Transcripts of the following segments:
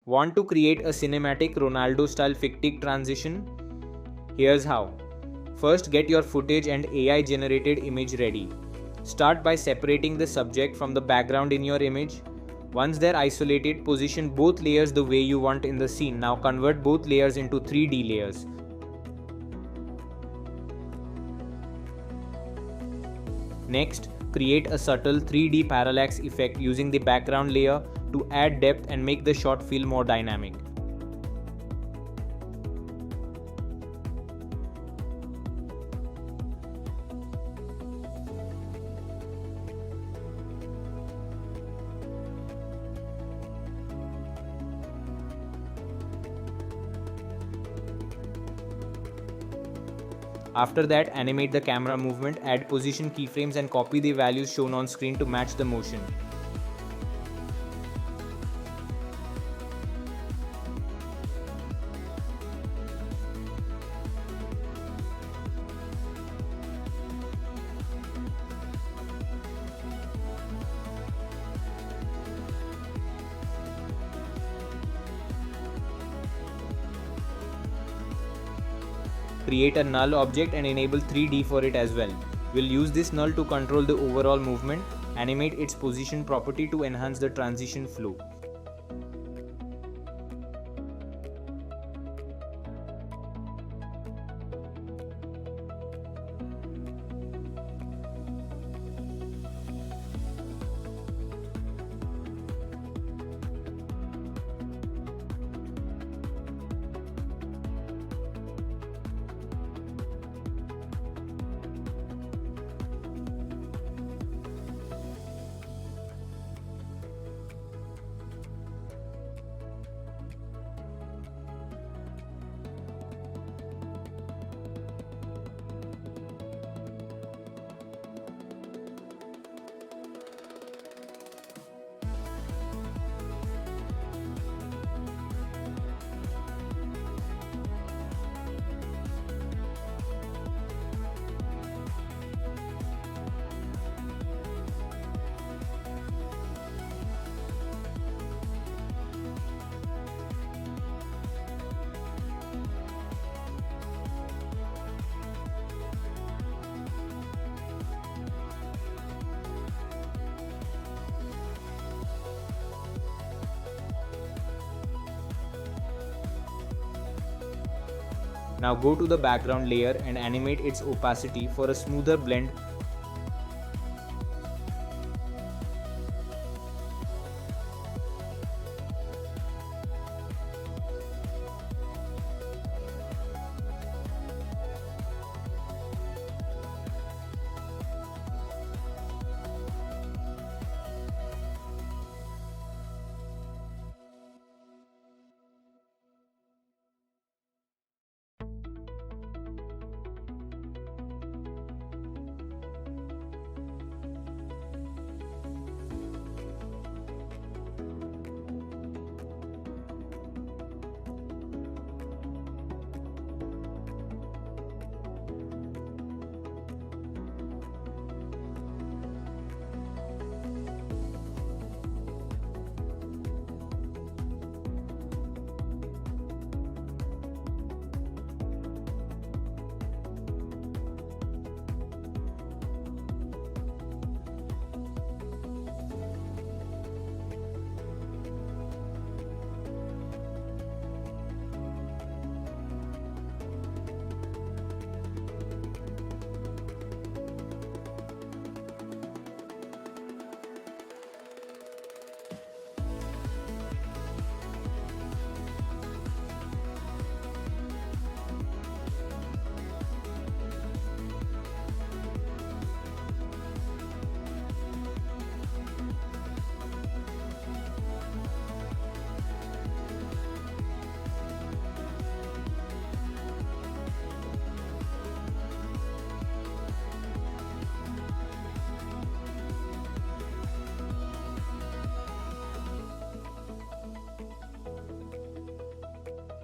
Want to create a cinematic Ronaldo style fictic transition? Here's how. First, get your footage and AI generated image ready. Start by separating the subject from the background in your image. Once they're isolated, position both layers the way you want in the scene. Now convert both layers into 3D layers. Next, create a subtle 3D parallax effect using the background layer to add depth and make the shot feel more dynamic. After that, animate the camera movement, add position keyframes and copy the values shown on screen to match the motion. Create a null object and enable 3D for it as well. We'll use this null to control the overall movement, animate its position property to enhance the transition flow. Now go to the background layer and animate its opacity for a smoother blend.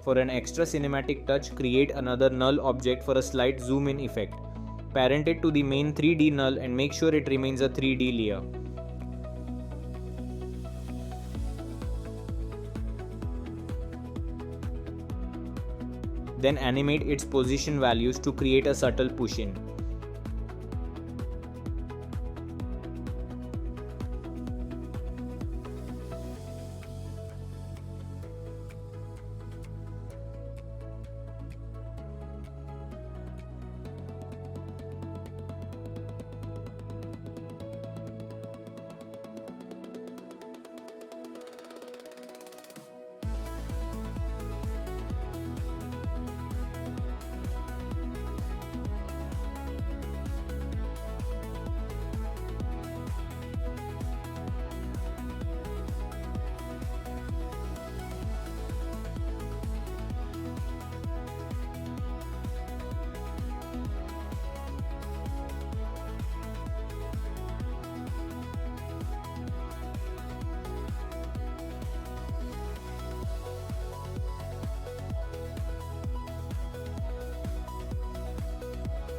For an extra cinematic touch, create another null object for a slight zoom in effect. Parent it to the main 3D null and make sure it remains a 3D layer. then animate its position values to create a subtle push-in.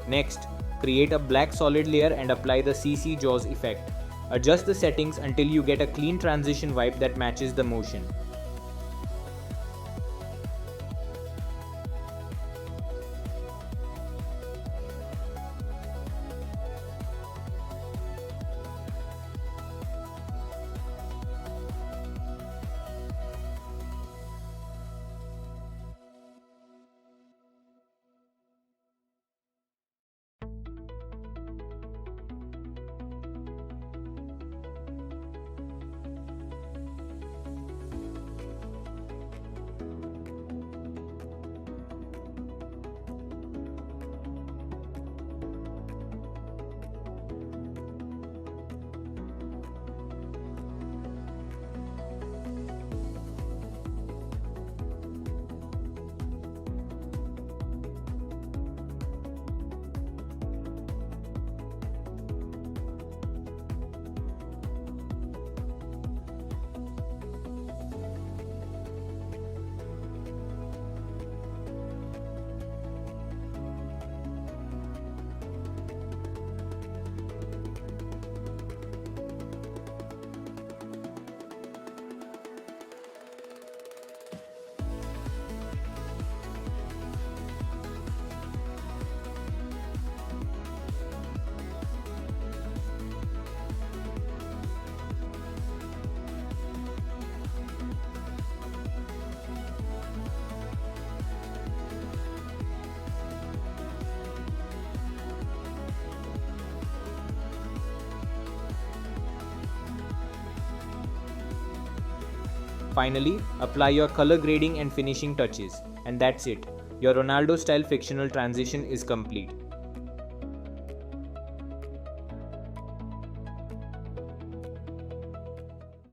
Next, create a black solid layer and apply the CC Jaws effect. Adjust the settings until you get a clean transition vibe that matches the motion. Finally, apply your color grading and finishing touches. And that's it. Your Ronaldo style fictional transition is complete.